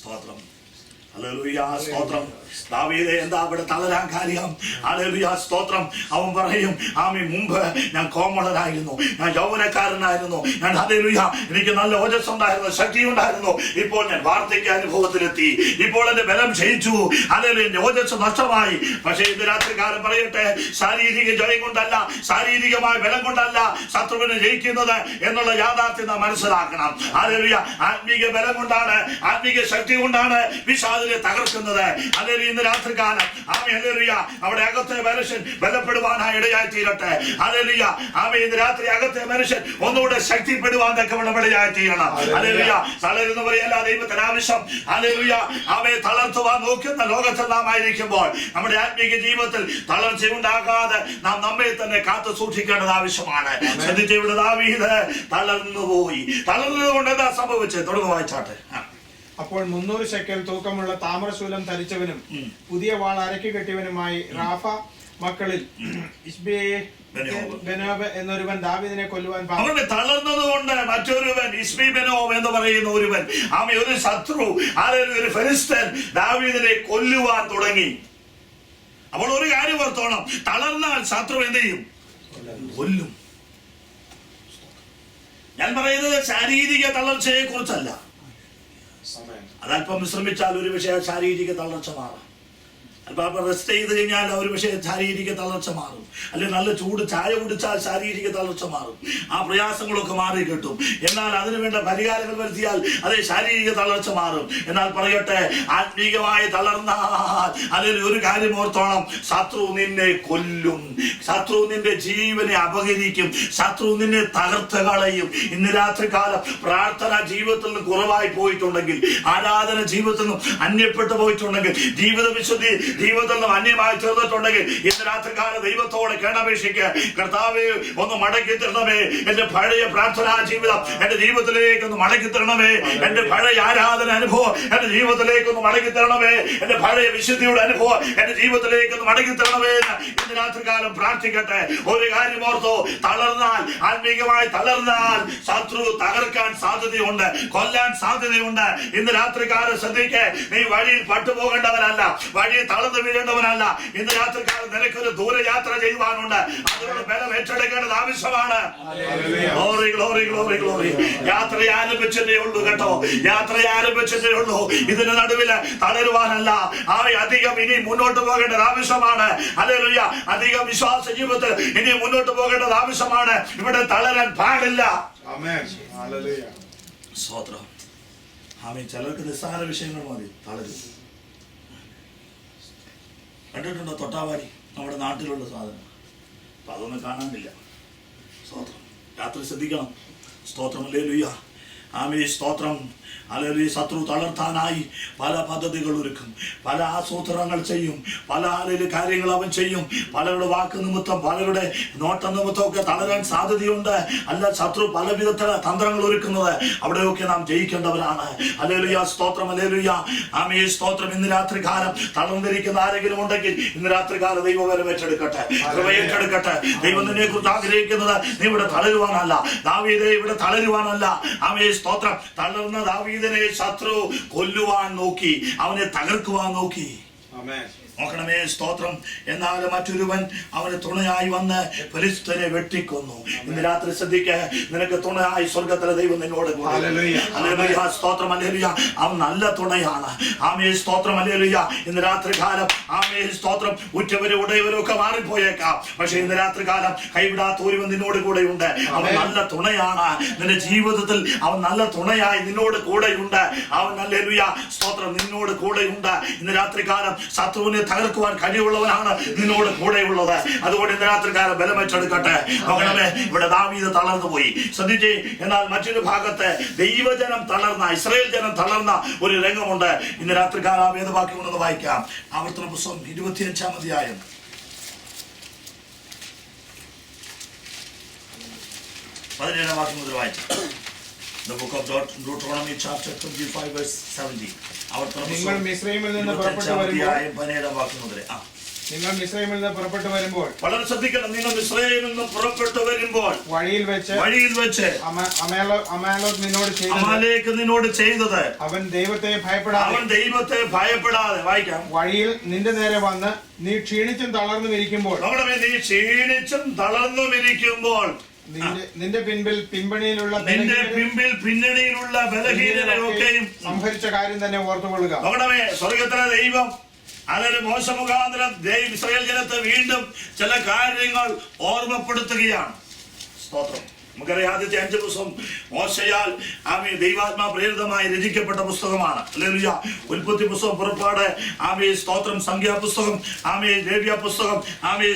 സ്തോത്രം. ഹല്ലേലൂയ, സ്തോത്രം. ദാവീദേ എന്താ അവിടെ തളരാൻ കാര്യം? ഹല്ലേലൂയ, സ്തോത്രം. അവൻ പറയും, ആമി മുമ്പ് ഞാൻ കോമളനായിരുന്നു, ഞാൻ യൗവനക്കാരനായിരുന്നു, ഞാൻ ഹല്ലേലൂയ എനിക്ക് നല്ല ഓജസ് ഉണ്ടായിരുന്നു, ശക്തി ഉണ്ടായിരുന്നു. ഇപ്പോൾ ഞാൻ വാർദ്ധക്യ അനുഭവത്തിലെത്തി, ഇപ്പോൾ എന്റെ ബലം ക്ഷയിച്ചു, ഹല്ലേലൂയ എന്റെ ഓജസ് നഷ്ടമായി. പക്ഷേ ഇന്ന് രാത്രികാലം പറയട്ടെ, ശാരീരിക ജയം കൊണ്ടല്ല, ശാരീരികമായ ബലം കൊണ്ടല്ല ശത്രുവിനെ ജയിക്കുന്നത് എന്നുള്ള യാഥാർത്ഥ്യം നാം മനസ്സിലാക്കണം. ഹല്ലേലൂയ, ആത്മീക ബലം കൊണ്ടാണ്, ആത്മീക ശക്തി കൊണ്ടാണ് പിശാചിനെ തകർക്കുന്നത്. ഹല്ലേലൂയ, ഇന്ന് രാത്രികാലം ആമേൻ, ഹല്ലേലൂയ അവിടെ അകത്തെ മനുഷ്യൻ ബലപ്പെടുവാനായി ഇടയായി തീരട്ടെ. ഹല്ലേലൂയ, ആമേൻ, ഇന്ന് രാത്രി അകത്തെ മനുഷ്യൻ ഒന്നുകൂടെ ശക്തിപ്പെടുവാൻ തക്കവണ്ണം ഇടയായി തീരണം. ഹല്ലേലൂയ, തളരുന്നവരെയല്ല ദൈവത്തിന് ആവശ്യം. ഹല്ലേലൂയ, അവയെ തളർത്തുവാൻ നോക്കുന്ന ലോകത്തിൽ നാം ആയിരിക്കുമ്പോൾ നമ്മുടെ ആത്മീക ജീവിതത്തിൽ തളർച്ച ഉണ്ടാകാതെ നാം നമ്മെ തന്നെ കാത്തു സൂക്ഷിക്കേണ്ടത് ആവശ്യമാണ്. ശ്രദ്ധിച്ച്, ഇവിടെ ദാവീദ് തളർന്നുപോയി. തളർന്നത് കൊണ്ട് എന്താ സംഭവിച്ചത്? തുടർന്ന് വായിച്ചാട്ടെ. അപ്പോൾ 300 ശെക്കൽ തൂക്കമുള്ള താമ്രശൂലം ധരിച്ചവനും പുതിയ വാൾ അരക്കി കെട്ടിയവനുമായി റാഫ മക്കളിൽ ബെനോബ് എന്നൊരുവൻ ദാവീദിനെ കൊല്ലുവാൻ അവന് തളർന്നതുകൊണ്ട് മറ്റൊരുവൻ ഇശ്ബേബെനോബ് എന്ന് പറയുന്ന ഒരുവൻ, ആമേ, ഒരു ശത്രു, ഒരു ഫെലിസ്ത്യൻ ദാവീദിനെ കൊല്ലുവാൻ തുടങ്ങി. അപ്പോൾ ഒരു കാര്യം ഓർത്തോണം, തളർന്നാൽ ശത്രു എന്ത് ചെയ്യും? കൊല്ലും. ഞാൻ പറയുന്നത് ശാരീരിക തളർച്ചയെ കുറിച്ചല്ല. അതല്പം വിശ്രമിച്ചാൽ ഒരു വിഷയം ശാരീരിക തളർച്ച മാറാം. അല്പം റെസ്റ്റ് ചെയ്ത് കഴിഞ്ഞാൽ ഒരു വിഷയം ശാരീരിക തളർച്ച മാറും. അല്ലെങ്കിൽ നല്ല ചൂട് ചായ കുടിച്ചാൽ ശാരീരിക തളർച്ച മാറും. ആ പ്രയാസങ്ങളൊക്കെ മാറി കിട്ടും. എന്നാൽ അതിനു വേണ്ട പരിഹാരങ്ങൾ വരുത്തിയാൽ അതേ ശാരീരിക തളർച്ച മാറും. എന്നാൽ പറയട്ടെ, ആത്മീകമായി തളർന്നാൽ അതിൽ ഒരു കാര്യം ഓർത്തോണം, ശത്രു നിന്നെ കൊല്ലും, ശത്രു നിന്റെ ജീവനെ അപഹരിക്കും, ശത്രു നിന്നെ തകർത്ത് കളയും. ഇന്ന് രാത്രി കാലം പ്രാർത്ഥന ജീവിതത്തിൽ നിന്ന് കുറവായി പോയിട്ടുണ്ടെങ്കിൽ, ആരാധന ജീവിതത്തിൽ നിന്നും അന്യപ്പെട്ടു പോയിട്ടുണ്ടെങ്കിൽ, ജീവിത വിശുദ്ധി ജീവിതത്തിൽ നിന്നും അന്യമായി തീർന്നിട്ടുണ്ടെങ്കിൽ, ഇന്ന് രാത്രികാലം ദൈവത്തോട് കേണപേക്ഷിക്കുക, കർത്താവേ ഒന്ന് മടക്കി തരണമേ, എന്റെ പഴയ പ്രാർത്ഥനാ ജീവിതം എന്റെ ജീവിതത്തിലേക്ക് ഒന്ന് മടക്കി തരണമേ, എന്റെ പഴയ ആരാധന അനുഭവം എന്റെ ജീവിതത്തിലേക്ക് ഒന്ന് മടക്കി തരണമേ, എന്റെ പഴയ വിശുദ്ധിയുടെ അനുഭവം എന്റെ ജീവിതത്തിലേക്ക് ഒന്ന് മടക്കി തരണമേ എന്ന് ഇന്ന് രാത്രികാലം പ്രാർത്ഥിക്കട്ടെ. ഒരു കാര്യം ഓർത്തോ, തളർന്നാൽ, ആത്മീകമായി തളർന്നാൽ ശത്രു തകർക്കാൻ സാധ്യതയുണ്ട്, കൊല്ലാൻ സാധ്യതയുണ്ട്. ഇന്ന് രാത്രികാലം ശ്രദ്ധിക്കേ, നീ വഴിയിൽ പട്ടുപോകേണ്ടവനല്ല, വഴിയിൽ തളർന്നു വീഴേണ്ടവനല്ല. ഇന്ന് രാത്രികാലം നിനക്കൊരു ദൂരയാത്ര ചെയ്യുവാനുണ്ട്, അതിനുള്ള ബലം ഏറ്റെടുക്കേണ്ടത് ആവശ്യമാണ്. Glory glory glory glory. യാത്ര ആരംഭിച്ചതേ ഉള്ളൂ കേട്ടോ, യാത്ര ആരംഭിച്ചതേ ഉള്ളൂ. ഇതിന് നടുവില് തളരുവാനല്ല, അധികം ഇനി മുന്നോട്ട് പോകേണ്ടത് ആവശ്യമാണ്. ഹല്ലേലൂയ, അധികം വിശ്വാസ ജീവിതത്തിൽ ഇനി മുന്നോട്ട് പോകേണ്ടത് ആവശ്യമാണ്. ഇവിടെ തളരാൻ പാടില്ല. സ്തോത്രം. ആമേൻ. ചിലർക്ക് നിസ്സാര വിഷയങ്ങൾ മതി തളരും. കണ്ടിട്ടുണ്ടോ തൊട്ടാവാടി? നമ്മുടെ നാട്ടിലുള്ള സാധനം. അപ്പൊ അതൊന്നും കാണാനില്ല. സ്തോത്രം. രാത്രി ശ്രദ്ധിക്കണം. സ്തോത്രം. ഹല്ലേലൂയ. ആമേൻ. സ്തോത്രം. ഹല്ലേലൂയ. ശത്രു തളർത്താനായി പല പദ്ധതികൾ ഒരുക്കും, പല ആസൂത്രണങ്ങൾ ചെയ്യും, പല കാര്യങ്ങൾ അവൻ ചെയ്യും. പലരുടെ വാക്ക് നിമിത്തം, പലരുടെ നോട്ട നിമിത്തം ഒക്കെ തളരാൻ സാധ്യതയുണ്ട്. അല്ല, ശത്രു പല വിധത്തിലുള്ള തന്ത്രങ്ങൾ ഒരുക്കുന്നത്, അവിടെയൊക്കെ നാം ജയിക്കേണ്ടവരാണ്. ഹല്ലേലൂയ. സ്തോത്രം. ഹല്ലേലൂയ. ആമേൻ. സ്തോത്രം. ഇന്ന് രാത്രി കാലം തളർന്നിരിക്കുന്ന ആരെങ്കിലും ഉണ്ടെങ്കിൽ ഇന്ന് രാത്രി കാലം ദൈവബലം ഏറ്റെടുക്കട്ടെ, കൃപ ഏറ്റെടുക്കട്ടെ. ദൈവം നിന്നെ കുറിച്ച് ആഗ്രഹിക്കുന്നത് നീ ഇവിടെ തളരുവാനല്ല, ദാവീദേ ഇവിടെ തളരുവാനല്ല. ആമേൻ. സ്തോത്രം. തളർന്ന ദാവീദിനെ ശത്രു കൊല്ലുവാൻ നോക്കി, അവനെ തകർക്കുവാൻ നോക്കി. നോക്കണമേ. സ്തോത്രം. എന്നാൽ മറ്റൊരുവൻ അവന് തുണയായി വന്ന് ഫെലിസ്ത്യനെ വെട്ടിക്കൊന്നു. ഇന്ന് രാത്രി ശ്രദ്ധിക്ക, നിനക്ക് തുണയായി സ്വർഗത്തിലെ ദൈവം നിന്നോട്. സ്തോത്രം. ഹല്ലേലൂയ. അവൻ നല്ല തുണയാണ്. ആമേൻ. സ്തോത്രം. ഹല്ലേലൂയ. ഇന്ന് രാത്രി കാലം ആമേൻ. സ്തോത്രം. ഉറ്റവരും ഉടയവരും ഒക്കെ മാറിപ്പോയേക്കാം, പക്ഷെ ഇന്ന് രാത്രി കാലം കൈവിടാത്ത ഒരുവൻ നിന്നോട് കൂടെയുണ്ട്. അവൻ നല്ല തുണയാണ്. നിന്റെ ജീവിതത്തിൽ അവൻ നല്ല തുണയായി നിന്നോട് കൂടെയുണ്ട്. അവൻ ഹല്ലേലൂയ. സ്തോത്രം. നിന്നോട് കൂടെയുണ്ട്. ഇന്ന് രാത്രി കാലം ശത്രുവിനെ തകർക്കുവാൻ കഴിവുള്ളവനാണ് നിന്നോട് കൂടെയുള്ളത്. അതുകൊണ്ട് ഇന്ന് രാത്രികാലം ബലം വെച്ചെടുക്കട്ടെ. നോക്കണമേ, ഇവിടെ ദാവീദ് തളർന്നു പോയി. ശ്രദ്ധിച്ചേ. എന്നാൽ മറ്റൊരു ഭാഗത്ത് ദൈവജനം തളർന്ന, ഇസ്രായേൽ ജനം തളർന്ന ഒരു രംഗമുണ്ട്. ഇന്ന് രാത്രികാലം വേദവാക്യം കൊണ്ടൊന്ന് വായിക്കാം. ആവർത്തന പുസ്തകം 25-ാം അധ്യായം 17-ാം വാക്യം മുതൽ വായിക്കാം. The book of Deuteronomy chapter 25 verse 17. നിങ്ങൾ മിസ്രയീമിൽ നിന്ന് പുറപ്പെട്ടു വരുമ്പോൾ നിങ്ങൾ മിസ്രൈമിൽ നിന്ന് പുറപ്പെട്ടു വരുമ്പോൾ, വളരെ ശ്രദ്ധിക്കണം, നിങ്ങൾ മിസ്രൈമിൽ നിന്ന് പുറപ്പെട്ടു വരുമ്പോൾ വഴിയിൽ വെച്ച് അമാലോക് നിന്നോട് ചെയ്തത് അവൻ ദൈവത്തെ ഭയപ്പെടാതെ വായിക്കാം. വഴിയിൽ നിന്റെ നേരെ വന്ന് നീ ക്ഷീണിച്ചും തളർന്നും ഇരിക്കുമ്പോൾ, നിന്റെ പിൻപിൽ പിന്നണിയിലുള്ള ബലഹീനതയൊക്കെയും സംഭരിച്ച കാര്യം തന്നെ ഓർത്തുകൊള്ളുക. സ്വർഗത്തിലെ ദൈവം അതൊരു മോശമുഖാന്തരം ഇസ്രായേൽ ജനത്തെ വീണ്ടും ചില കാര്യങ്ങൾ ഓർമ്മപ്പെടുത്തുകയാണ്. സ്തോത്രം. നമുക്കറിയാം, ആദ്യത്തെ 5 പുസ്തകം മോശയാൽ ദൈവാത്മാ പ്രേരിതമായി രചിക്കപ്പെട്ട പുസ്തകമാണ്. ഹല്ലേലൂയ. ഉൽപ്പത്തി പുസ്തകം, പുറപ്പാട്, സ്തോത്രം, സംഖ്യാപുസ്തകം, ലേവ്യ പുസ്തകം,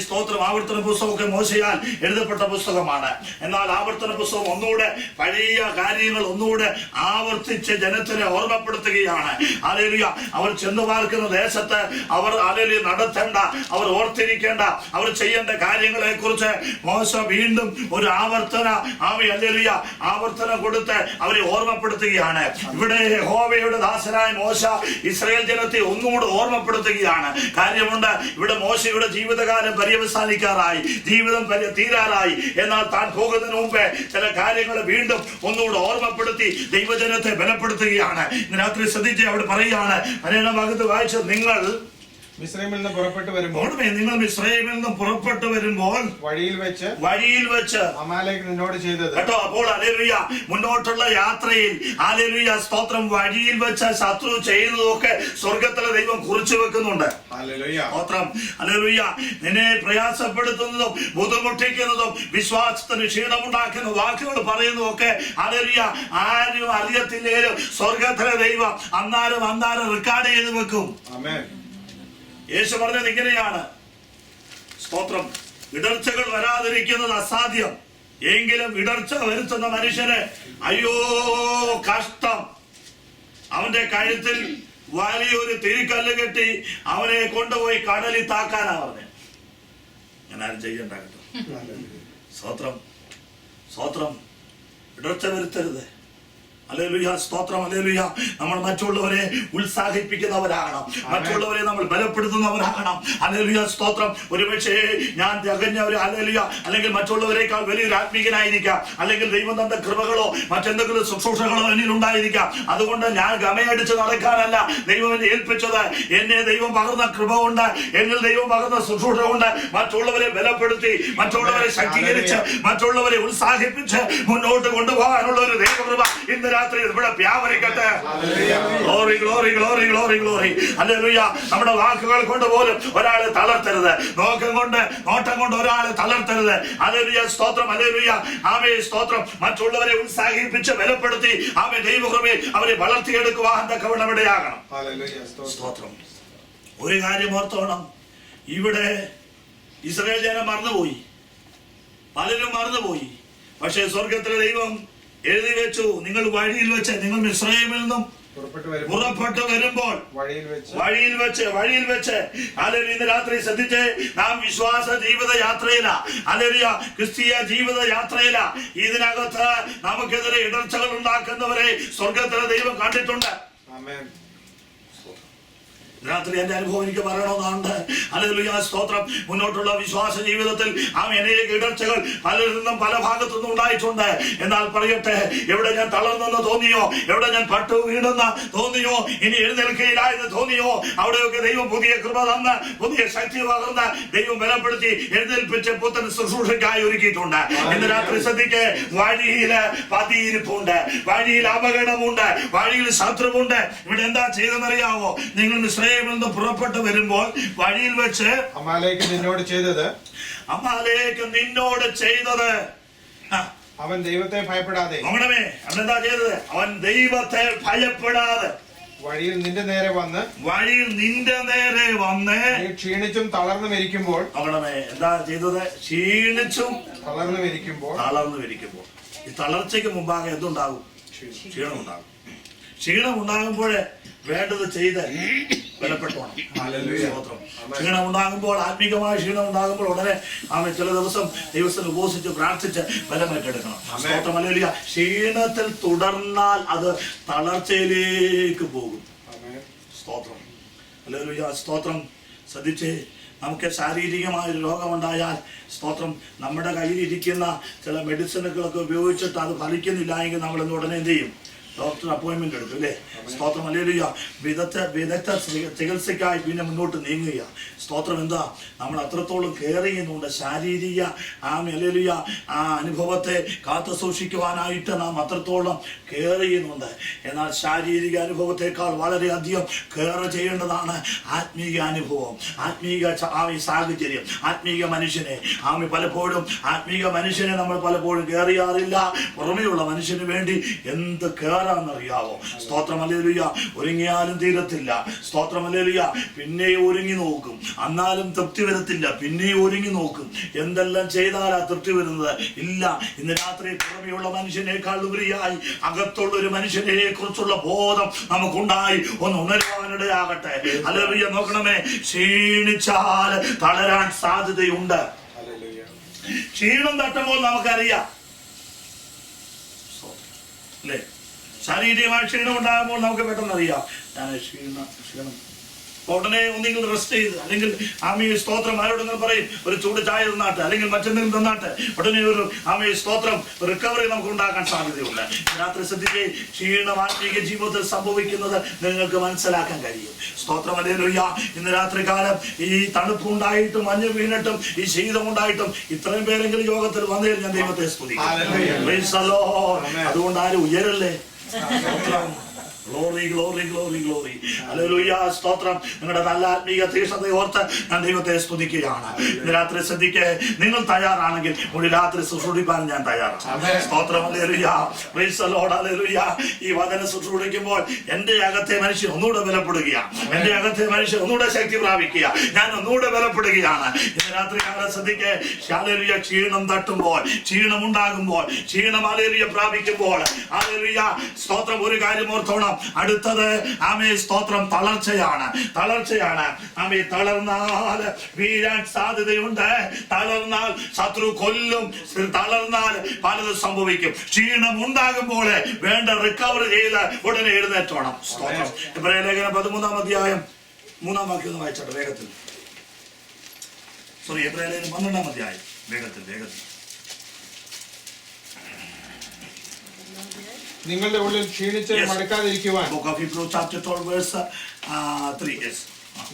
സ്തോത്രം, ആവർത്തന പുസ്തകം ഒക്കെ മോശയാൽ എഴുതപ്പെട്ട പുസ്തകമാണ്. എന്നാൽ ആവർത്തന പുസ്തകം ഒന്നുകൂടെ പഴയ കാര്യങ്ങൾ ഒന്നുകൂടെ ആവർത്തിച്ച് ജനത്തിനെ ഓർമ്മപ്പെടുത്തുകയാണ്. ഹല്ലേലൂയ. അവർ ചെന്നു പാർക്കുന്ന ദേശത്ത് അവർ ഹല്ലേലൂയ നടത്തേണ്ട, അവർ ഓർത്തിരിക്കേണ്ട, അവർ ചെയ്യേണ്ട കാര്യങ്ങളെ കുറിച്ച് മോശ വീണ്ടും ഒരു ആവർത്തനം കൊടുത്ത് അവരെ ഓർമ്മപ്പെടുത്തുകയാണ്. ഇവിടെ യഹോവയുടെ ദാസനായ മോശ ഇസ്രായേൽ ജനത്തെ ഒന്നുകൂടെ ഓർമ്മപ്പെടുത്തുകയാണ്. കാര്യമുണ്ട്, ഇവിടെ മോശയുടെ ജീവിതകാലം പര്യവസാനിക്കാറായി, ജീവിതം തീരാറായി. എന്നാൽ താൻ പോകുന്നതിന് മുമ്പേ ചില കാര്യങ്ങൾ വീണ്ടും ഒന്നുകൂടെ ഓർമ്മപ്പെടുത്തി ദൈവജനത്തെ ബലപ്പെടുത്തുകയാണ്. ഇന്ന് രാത്രി ശ്രദ്ധിച്ച് അവിടെ പറയുകയാണ്, 12 ഭാഗത്ത് വായിച്ചത്, നിങ്ങൾ മിസ്രൈമിൽ നിന്ന് പുറപ്പെട്ടു വരുമ്പോൾ വഴിയിൽ വെച്ച് അമാലേക്ക് നിന്നോട് ചെയ്തത് കേട്ടോ. അപ്പോൾ ഹല്ലേലൂയ, മുന്നോട്ടുള്ള യാത്രയിൽ ഹല്ലേലൂയ, സ്തോത്രം, വഴിയിൽ വെച്ച് ശത്രു ചെയ്യുന്നതൊക്കെ സ്വർഗത്തിലെ ദൈവം കുറിച്ചു വെക്കുന്നുണ്ട്. സ്തോത്രം. ഹല്ലേലൂയ. നിന്നെ പ്രയാസപ്പെടുത്തുന്നതും ബുദ്ധിമുട്ടിക്കുന്നതും വിശ്വാസത്തിന് ക്ഷീണമുണ്ടാക്കുന്ന വാക്കുകൾ പറയുന്നതും ഒക്കെ ഹല്ലേലൂയ ആരും അറിയത്തില്ലേലും സ്വർഗത്തിലെ ദൈവം അന്നാരും റെക്കോർഡ് ചെയ്ത് വെക്കും. ആമേൻ. യേശു പറഞ്ഞത് ഇങ്ങനെയാണ്, സ്തോത്രം, ഇടർച്ചകൾ വരാതിരിക്കുന്നത് അസാധ്യം, എങ്കിലും ഇടർച്ച വരുത്തുന്ന മനുഷ്യന് അയ്യോ കഷ്ടം. അവന്റെ കഴുത്തിൽ വലിയൊരു തിരിക്കല്ല് കെട്ടി അവനെ കൊണ്ടുപോയി കടലിൽ താക്കാനാ പറഞ്ഞത്. ഞാൻ ആരും ചെയ്യണ്ട കേട്ടോ. സ്തോത്രം. ഇടർച്ച വരുത്തരുത്. ഹല്ലേലൂയ. സ്തോത്രം. ഹല്ലേലൂയ. നമ്മൾ മറ്റുള്ളവരെ ഉത്സാഹിപ്പിക്കുന്നവരാകണം, മറ്റുള്ളവരെ നമ്മൾ ബലപ്പെടുത്തുന്നവരാകണം. ഹല്ലേലൂയ. സ്തോത്രം. ഒരുപക്ഷേ ഞാൻ തികഞ്ഞവര് ഹല്ലേലൂയ അല്ലെങ്കിൽ മറ്റുള്ളവരെക്കാൾ വലിയൊരു ആത്മീകനായിരിക്കാം, അല്ലെങ്കിൽ ദൈവം തന്റെ കൃപകളോ മറ്റെന്തെങ്കിലും ശുശ്രൂഷകളോ എന്നിൽ ഉണ്ടായിരിക്കാം. അതുകൊണ്ട് ഞാൻ ഗമയടിച്ച് നടക്കാനല്ല ദൈവം എന്നെ ഏൽപ്പിച്ചത്. എന്നെ ദൈവം പകർന്ന കൃപ കൊണ്ട്, എന്നിൽ ദൈവം പകർന്ന ശുശ്രൂഷ കൊണ്ട് മറ്റുള്ളവരെ ബലപ്പെടുത്തി, മറ്റുള്ളവരെ ശക്തീകരിച്ച്, മറ്റുള്ളവരെ ഉത്സാഹിപ്പിച്ച് മുന്നോട്ട് കൊണ്ടുപോകാനുള്ള ഒരു ദൈവകൃപ ഇന്ന് രാത്രി ഇവിടെ വ്യാപരിക്കട്ടെ. Glory glory glory glory glory. Hallelujah. നമ്മുടെ വാക്കുകൾ കൊണ്ട് പോലും ഒരാളെ തളർത്തരുത്, നോട്ടം കൊണ്ട് ഒരാളെ തളർത്തരുത്. ഹല്ലേലൂയ. സ്തോത്രം. ഹല്ലേലൂയ. ആമേൻ. സ്തോത്രം. മറ്റുള്ളവരെ ഉത്സാഹിപ്പിച്ച് ബലപ്പെടുത്തി ആമേൻ ദൈവകൃപയിൽ അവരെ വളർത്തിയെടുക്കുവാൻ തക്കവണ്ണം ഇടയാകണം. സ്തോത്രം. ഒരു കാര്യം ഓർത്തോണം, ഇവിടെ ഇസ്രായേൽ ജനം മറന്നുപോയി, പലരും മറന്നുപോയി. പക്ഷേ സ്വർഗത്തിലെ ദൈവം എഴുതി വെച്ചു, നിങ്ങൾ വഴിയിൽ വെച്ച്, നിങ്ങൾ മിസ്രയീമിൽ നിന്നും പുറപ്പെട്ടു വരുമ്പോൾ വഴിയിൽ വെച്ച് ഹല്ലേലൂയ. ഇന്ന് രാത്രി ശ്രദ്ധിച്ച്, നാം വിശ്വാസ ജീവിത യാത്രയില, ഹല്ലേലൂയ, ക്രിസ്തീയ ജീവിത യാത്രയില. ഇതിനകത്ത് നമുക്കെതിരെ ഇടർച്ചകൾ ഉണ്ടാക്കുന്നവരെ സ്വർഗത്തിലെ ദൈവം കണ്ടിട്ടുണ്ട്. ആമേൻ. രാത്രി എന്റെ അനുഭവം എനിക്ക് പറയണമെന്നുണ്ട്. ഹല്ലേലൂയ. സ്തോത്രം. മുന്നോട്ടുള്ള വിശ്വാസ ജീവിതത്തിൽ അനേക ഇടർച്ചകൾ പലരിൽ നിന്നും പല ഭാഗത്തു നിന്നും ഉണ്ടായിട്ടുണ്ട്. എന്നാൽ പറയട്ടെ, എവിടെ ഞാൻ തളർന്നെന്ന് തോന്നിയോ, എവിടെ ഞാൻ പട്ടു വീണെന്ന് തോന്നിയോ, ഇനി എഴുന്നേൽക്കയില്ല എന്ന് തോന്നിയോ, അവിടെയൊക്കെ ദൈവം പുതിയ കൃപ തന്ന്, പുതിയ ശക്തി പകർന്ന് ദൈവം ബലപ്പെടുത്തി എഴുന്നേൽപ്പിച്ച് പുത്തൻ ശുശ്രൂഷയ്ക്കായി ഒരുക്കിയിട്ടുണ്ട്. ഇന്ന് രാത്രി ശ്രദ്ധിക്ക്, വഴിയില് പതിയിരിപ്പുണ്ട്, വഴിയിൽ അപകടമുണ്ട്, വഴിയിൽ ശത്രുവുണ്ട്. ഇവിടെ എന്താ ചെയ്തെന്നറിയാവോ? നിങ്ങൾ പുറപ്പെട്ടു വരുമ്പോൾ വഴിയിൽ വെച്ച് അമാലേക്ക് നിന്നോട് ചെയ്തത് അവൻ ദൈവത്തെ ഭയപ്പെടാതെ, അവനെന്താ ചെയ്തത്? അവൻ ദൈവത്തെ ഭയപ്പെടാതെ വഴിയിൽ നിന്റെ നേരെ വന്ന് ക്ഷീണിച്ചും തളർന്നും ഇരിക്കുമ്പോൾ, എന്താ ചെയ്തത്? ക്ഷീണിച്ചും തളർന്നും ഇരിക്കുമ്പോൾ. ഈ തളർച്ചയ്ക്ക് മുമ്പാകെ എന്തുണ്ടാകും? ക്ഷീണം ഉണ്ടാകും. ക്ഷീണം ഉണ്ടാകുമ്പോഴേ വേണ്ടത് ചെയ്ത് ബലപ്പെട്ടോണം. ക്ഷീണം ഉണ്ടാകുമ്പോൾ, ആത്മീകമായ ക്ഷീണം ഉണ്ടാകുമ്പോൾ ഉടനെ ചില ദിവസം ദൈവത്തിന് ഉപവസിച്ച് പ്രാർത്ഥിച്ച് ബലമേറ്റെടുക്കണം. സ്തോത്രം. ഹല്ലേലൂയ. ക്ഷീണത്തിൽ തുടർന്നാൽ അത് തളർച്ചയിലേക്ക് പോകും. സ്തോത്രം. ഹല്ലേലൂയ. സ്തോത്രം. ശ്രദ്ധിച്ചേ, നമുക്ക് ശാരീരികമായൊരു രോഗമുണ്ടായാൽ സ്തോത്രം, നമ്മുടെ കയ്യിലിരിക്കുന്ന ചില മെഡിസിനുകളൊക്കെ ഉപയോഗിച്ചിട്ട് അത് ഫലിക്കുന്നില്ല എങ്കിൽ നമ്മൾ ഉടനെ എന്ത് ചെയ്യും? ഡോക്ടർ അപ്പോയിൻമെന്റ് എടുക്കും അല്ലേ? സ്തോത്രം, ഹല്ലേലൂയ. വിദഗ്ധ ചികിത്സയ്ക്കായി പിന്നെ മുന്നോട്ട് നീങ്ങുക. സ്തോത്രം, എന്താ? നമ്മൾ അത്രത്തോളം കെയർ ചെയ്യുന്നുണ്ട്. ശാരീരിക ഹല്ലേലൂയ ആ അനുഭവത്തെ കാത്തു സൂക്ഷിക്കുവാനായിട്ട് നാം അത്രത്തോളം കെയർ ചെയ്യുന്നുണ്ട്. എന്നാൽ ശാരീരിക അനുഭവത്തെക്കാൾ വളരെയധികം കെയർ ചെയ്യേണ്ടതാണ് ആത്മീക അനുഭവം, ആത്മീക സാഹചര്യം, ആത്മീക മനുഷ്യനെ. പലപ്പോഴും ആത്മീക മനുഷ്യനെ നമ്മൾ പലപ്പോഴും കെയർ ചെയ്യാറില്ല. പുറമെയുള്ള മനുഷ്യന് വേണ്ടി എന്ത് കെയറാണെന്നറിയാവോ? സ്തോത്രം, ഹല്ലേലൂയ. ഒരുങ്ങിയാലും തീരത്തില്ല. സ്തോത്രം, ഹല്ലേലൂയ. പിന്നെയും ഒരുങ്ങി നോക്കും, എന്നാലും തൃപ്തി വരത്തില്ല. പിന്നെയും ഒരുങ്ങി നോക്കും. എന്തെല്ലാം ചെയ്താലാ തൃപ്തി വരുന്നത്? ഇല്ല. ഇന്ന് രാത്രി പുറമെയുള്ള മനുഷ്യനേക്കാൾ ഉപരിയായി അകത്തുള്ള ഒരു മനുഷ്യനെ കുറിച്ചുള്ള ബോധം നമുക്കുണ്ടായി ഒന്ന് ഉണരുവാനിടയാകട്ടെ. ഹല്ലേലൂയ. നോക്കണമേ, ക്ഷീണിച്ചാൽ തളരാൻ സാധ്യതയുണ്ട്. ക്ഷീണം തട്ടുമ്പോൾ നമുക്കറിയാം അല്ലേ? ശാരീരികമായ ക്ഷീണം ഉണ്ടാകുമ്പോൾ നമുക്ക് പെട്ടെന്ന് അറിയാം ഞാൻ ക്ഷീണം. ഉടനെ ഒന്നെങ്കിൽ റെസ്റ്റ് ചെയ്ത്, അല്ലെങ്കിൽ സ്തോത്രം ആരോടെങ്കിലും പറയും ഒരു ചൂട് ചായ തന്നാട്ടെ, അല്ലെങ്കിൽ മറ്റെന്തെങ്കിലും തന്നാട്ടെ, ഉടനെ ഒരു സ്തോത്രം റിക്കവറി നമുക്ക് ഉണ്ടാക്കാൻ സാധ്യതയുണ്ട്. രാത്രി ശ്രദ്ധിച്ച്, ക്ഷീണം ആത്മീക ജീവിതത്തിൽ സംഭവിക്കുന്നത് നിങ്ങൾക്ക് മനസ്സിലാക്കാൻ കഴിയും. സ്തോത്രം, ഹല്ലേലൂയ. ഇന്ന് രാത്രി കാലം ഈ തണുപ്പുണ്ടായിട്ടും മഞ്ഞ് വീണിട്ടും ഈ ശീതമുണ്ടായിട്ടും ഇത്രയും പേരെങ്കിലും യോഗത്തിൽ വന്നതിൽ ഞാൻ ദൈവത്തെ സ്തുതിക്കുന്നു. അതുകൊണ്ട് ആരും ഉയരല്ലേ. Glory glory glory glory, hallelujah. സ്തോത്രം. നിങ്ങളുടെ നല്ല ആത്മീക തീക്ഷ്ണതയെ ഓർത്ത് ഞാൻ ദൈവത്തെ സ്തുതിക്കുകയാണ്. ഇന്ന് രാത്രി ശ്രദ്ധിക്ക്, നിങ്ങൾ തയ്യാറാണെങ്കിൽ ഒരു രാത്രി ശുശ്രൂഷിക്കാൻ ഞാൻ തയ്യാറാണ്. സ്തോത്രം, hallelujah. Praise the Lord, hallelujah. ഈ വചനം ശുശ്രൂഷിക്കുമ്പോൾ എന്റെ അകത്തെ മനുഷ്യൻ ഒന്നുകൂടെ ബലപ്പെടുകയാണ്, എന്റെ അകത്തെ മനുഷ്യൻ ഒന്നുകൂടെ ശക്തി പ്രാപിക്കുക, ഞാൻ ഒന്നുകൂടെ ബലപ്പെടുകയാണ്. ഇന്ന് രാത്രി കാലം ശ്രദ്ധിക്ക്, ഹല്ലേലൂയ. ക്ഷീണം തട്ടുമ്പോൾ, ക്ഷീണം ഉണ്ടാകുമ്പോൾ, ക്ഷീണം ഹല്ലേലൂയ പ്രാപിക്കുമ്പോൾ, ഹല്ലേലൂയ. സ്തോത്രം. ഒരു കാര്യം ഓർത്തോണം, അടുത്തത് സ്തോത്രം തളർച്ചയാണ്. തളർന്നാൽ വീഴാൻ സാധ്യതയുണ്ട്. തളർന്നാൽ ശത്രു കൊല്ലും. തളർന്നാൽ പലതും സംഭവിക്കും. ക്ഷീണം ഉണ്ടാകുമ്പോൾ വേണ്ട റിക്കവർ ചെയ്ത് ഉടനെ എഴുന്നേറ്റോണം. സ്തോത്രം. ഇബ്രായ ലേഖനം 13-ാം അധ്യായം 3-ാം വാക്യം ഒന്ന് വായിച്ചോട്ടെ വേഗത്തിൽ. ഇബ്രായ ലേഖനം 12-ാം അധ്യായം വേഗത്തിൽ. നിങ്ങളുടെ ഉള്ളിൽ ക്ഷീണിച്ച് മടുക്കാതിരിക്കുവാൻ.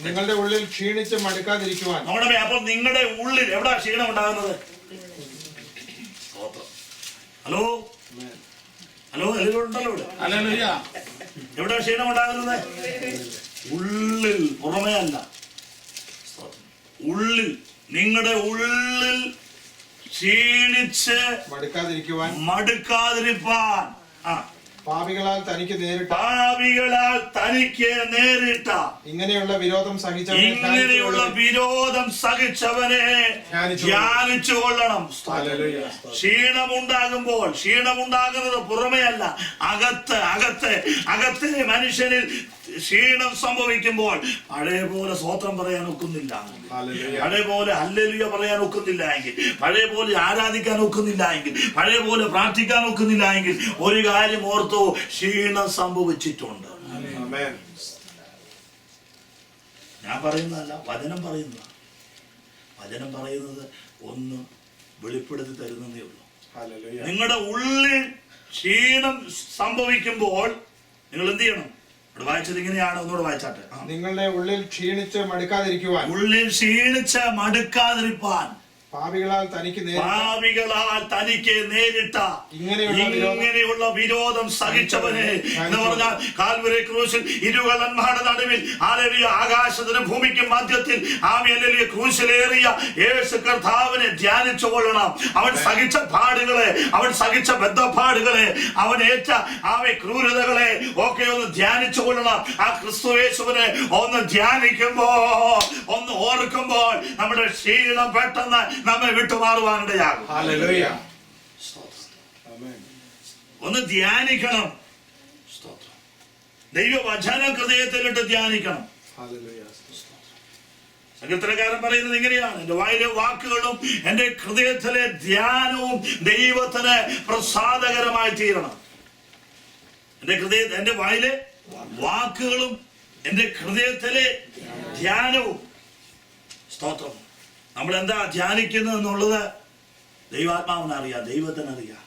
നിങ്ങളുടെ ഉള്ളിൽ ക്ഷീണിച്ച് മടുക്കാതിരിക്കുവാൻ. നോക്കണമേ, അപ്പോൾ നിങ്ങളുടെ ഉള്ളിൽ എവിടെ ക്ഷീണം ഉണ്ടാകുന്നത്? ഹലോ ഉണ്ടല്ലോ ഇവിടെ. എവിടെ ക്ഷീണം ഉണ്ടാകുന്നത്? ഉള്ളിൽ, പുറമേ അല്ല. ഉള്ളിൽ, നിങ്ങളുടെ ഉള്ളിൽ ക്ഷീണിച്ച് മടുക്കാതിരിപ്പാൻ പാപികളാൽ തനിക്ക് നേരിട്ട ഇങ്ങനെയുള്ള വിരോധം സഹിച്ചവനെ ധ്യാനിച്ചു കൊള്ളണം. ക്ഷീണമുണ്ടാകുന്നത് പുറമേ അല്ല, അകത്തെ മനുഷ്യനിൽ ക്ഷീണം സംഭവിക്കുമ്പോൾ പഴയ പോലെ സ്വോത്രം പറയാൻ ഒക്കുന്നില്ല, പഴയ പോലെ ഹല്ലേലൂയ പറയാൻ ഒക്കുന്നില്ല എങ്കിൽ, പഴയ പോലെ ആരാധിക്കാൻ ഒക്കുന്നില്ല എങ്കിൽ, പഴയ പോലെ പ്രാർത്ഥിക്കാൻ ഒക്കുന്നില്ല എങ്കിൽ ഒരു കാര്യം ഓർത്തോ, ക്ഷീണം സംഭവിച്ചിട്ടുണ്ട്. ഞാൻ പറയുന്നതല്ല, വചനം പറയുന്നത് ഒന്ന് വെളിപ്പെടുത്തി തരുന്നതേ ഉള്ളൂ. നിങ്ങളുടെ ഉള്ളിൽ ക്ഷീണം സംഭവിക്കുമ്പോൾ നിങ്ങൾ എന്ത് ചെയ്യണം? വായിച്ചത് ഇങ്ങനെയാണ്, ഒന്നുകൂടെ വായിച്ചാട്ടെ. നിങ്ങളുടെ ഉള്ളിൽ ക്ഷീണിച്ച് മടുക്കാതിരിക്കുവാൻ. പാപികളാൽ തനിക്ക് നേരിട്ട ഇങ്ങനെയുള്ള വിരോധം സഹിച്ചവനെ എന്ന് പറഞ്ഞാൽ കാൽവരി ക്രൂശിൽ ഇരുകള്ളന്മാരുടെ നടുവിൽ ആകാശത്തിനും ഭൂമിക്കും മധ്യത്തിൽ ക്രൂശിലേറിയ യേശു കർത്താവിനെ ധ്യാനിച്ചു കൊള്ളണം. അവൻ സഹിച്ച പാടുകളെ, അവൻ സഹിച്ച ബദ്ധപ്പാടുകളെ, അവൻ ഏറ്റ ക്രൂരതകളെ ഒക്കെ ഒന്ന് ധ്യാനിച്ചു കൊള്ളണം. ആ ക്രിസ്തു യേശുവിനെ ഒന്ന് ധ്യാനിക്കുമ്പോൾ, ഒന്ന് ഓർക്കുമ്പോൾ നമ്മുടെ ക്ഷീണം പെട്ടെന്ന് നമ്മെ വിട്ടുമാറുവാനിടയാകും. ഒന്ന് ധ്യാനിക്കണം. ദൈവവചനം ഹൃദയത്തിലിട്ട് ധ്യാനിക്കണം. സങ്കീർത്തനക്കാരൻ പറയുന്നത് ഇങ്ങനെയാണ്, എന്റെ വായിലെ വാക്കുകളും എന്റെ ഹൃദയത്തിലെ ധ്യാനവും ദൈവത്തിന് പ്രസാദകരമായി തീരണം. എന്റെ വായിലെ വാക്കുകളും എന്റെ ഹൃദയത്തിലെ ധ്യാനവും സ്തോത്രം. നമ്മൾ എന്താ ധ്യാനിക്കുന്നത് എന്നുള്ളത് ദൈവാത്മാവിനറിയാം, ദൈവത്തിനറിയാം.